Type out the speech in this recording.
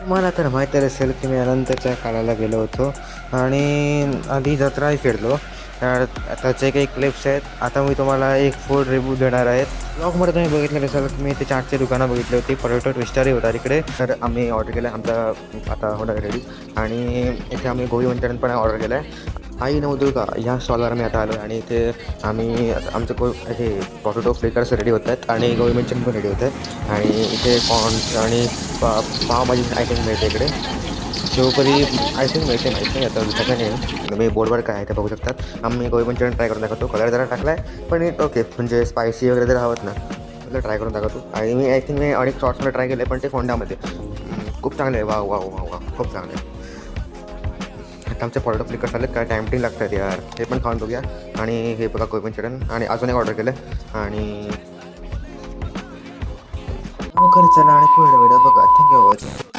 मला तर माहीत असेल की मी अनंतच्या काळाला गेलो होतो आणि आधी जत्राही फिरलो. तर त्याचे काही क्लिप्स आहेत. आता मी तुम्हाला एक फूड रिव्ह्यू देणार आहेत. ब्लॉगमध्ये तुम्ही बघितलेलं असेल की मी ते चाटची दुकानं बघितली होती. पोटॅटो ट्विस्टरही होता तिकडे. तर आम्ही ऑर्डर केलं आहे. आमचा आता होणार रेडी. आणि इथे आम्ही गोबी मंचुरियन पण ऑर्डर केलं आहे. आई नवदुर्गा ह्या स्टॉलवर आम्ही आता आलो आहे आणि इथे आम्ही आमचं हे पोटॅटो फ्लिकर्स रेडी होत आहेत आणि गोबी मंचुरियन पण रेडी होत आहेत. आणि इथे कॉर्न्स आणि पावभाजी आय थिंक मिळते इकडे. शेवपुरी आय थिंक मिळते, माहीत नाही आता दिसत नाही. तुम्ही बोर्डवर काय आहे ते बघू शकतात. आम्ही गोबी मंचुरियन ट्राय करून दाखवतो. कलर जरा टाकला आहे पण इट ओके, म्हणजे स्पायसी वगैरे जर हवत ना तर ट्राय करून दाखवतो. आणि मी आय थिंक मी अनेक शॉर्ट्समध्ये ट्राय केले पण ते फोंडामध्ये खूप चांगले आहे. वाव वाव वाव वाव खूप चांगले आहे. आता आमचे पोटॅटो फ्लिकर्स आले, काय टाइमटिंग लागतात यार. हे पण खाऊन बघूया. आणि हे बघा गोबी मंचुरियन आणि अजून एक ऑर्डर केलं आणि चला आणि पुढे व्हिडिओ बघा. Thank you for watching.